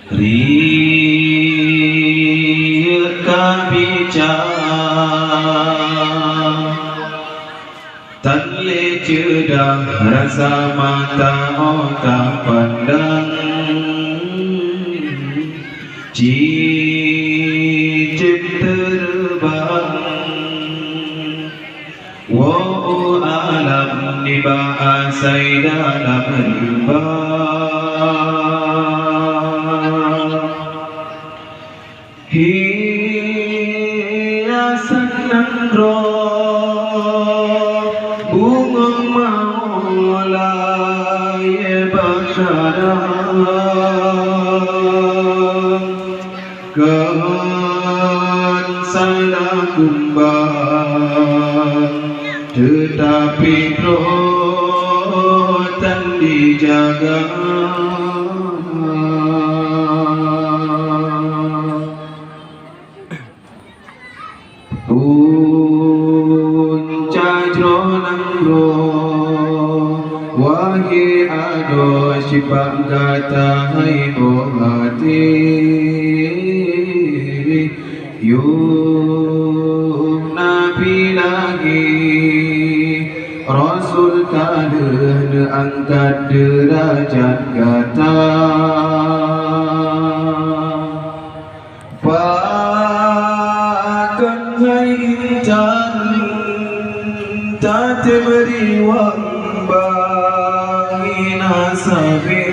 Rika bicara Tanle cedah rasa mata otak pandang Cicit terbang Wa'u alam di bahasai dalam riba Hiasan nangro bunga maulai basyarah Kan salah kumbang tetapi rotan dijaga Puncak nangro wahi ado sifat kata hai hati Yuk Nabi lagi Rasul kader angkat derajat kata Bahkan hai intan tak beri wambang nasabe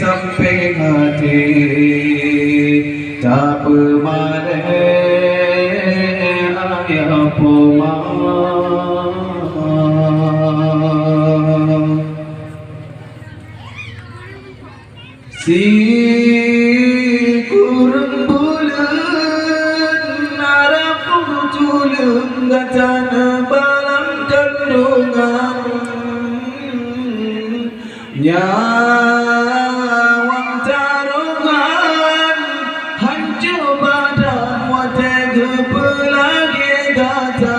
sampai hati tak pemadai ayah pomah si kurang bulan harap tulung gatana balam kandungan nyawang taruhan hancur badan watega pelagi gata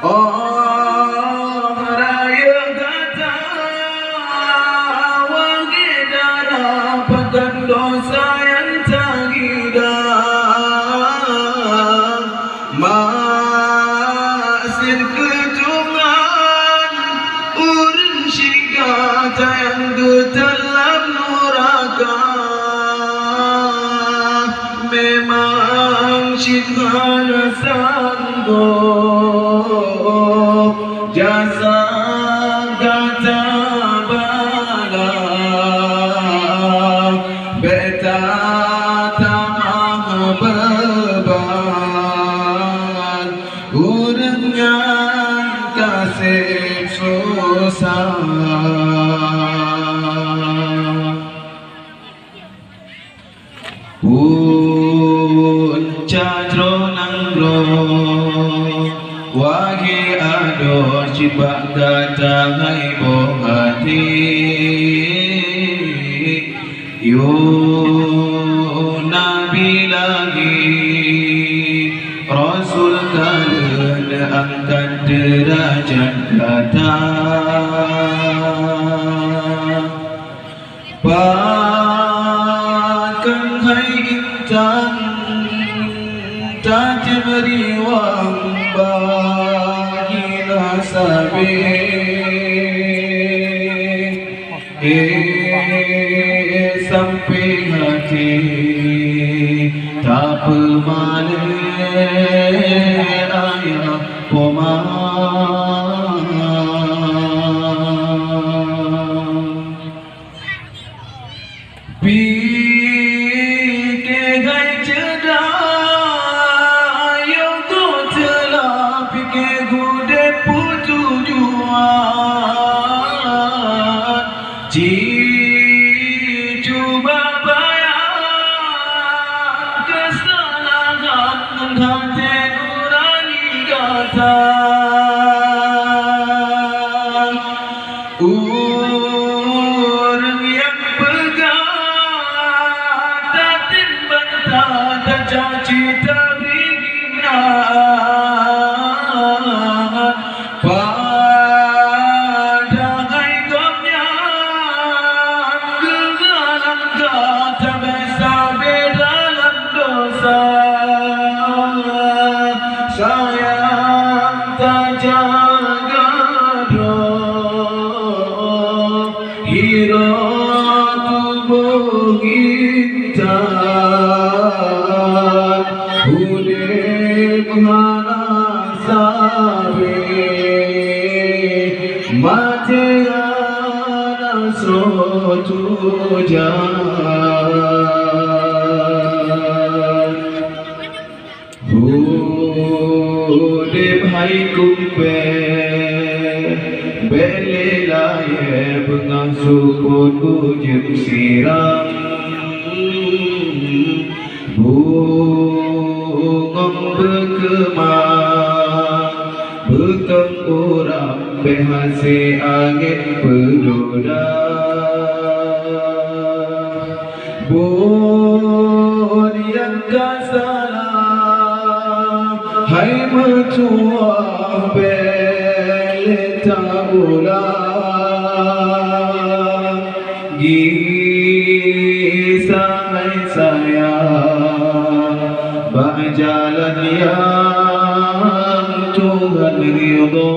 oh raya gata wangi darah padan dosa yang tagidang masir kejungan urun syigata yang dalam neraka memang syigana sanggup jasa gata bala beta tamah beban urangnya kasih susah Puncak nangro wagi ado sifat kata hai hati Yuk Nabi lagi Rasul kalian angkat derajat kata Bahkan hai intan tak beri wambang nasabe sampai hati tak pemadai ayah pomah Pikir gai cedah yang ku telah pikir gudep tujuan cuba bayang kesalahan dan hati nurani kata orang yang pegang datin bantah dan cita berinan माझे आसरो तुझ्या दे भाई कुम्बे bele laye bengasuh pun bujum siram bungong berkemang bertempuram behasi angin peluda bun yang kasalam hai mertua ulang gisai saya berjalan yang Tuhan ridha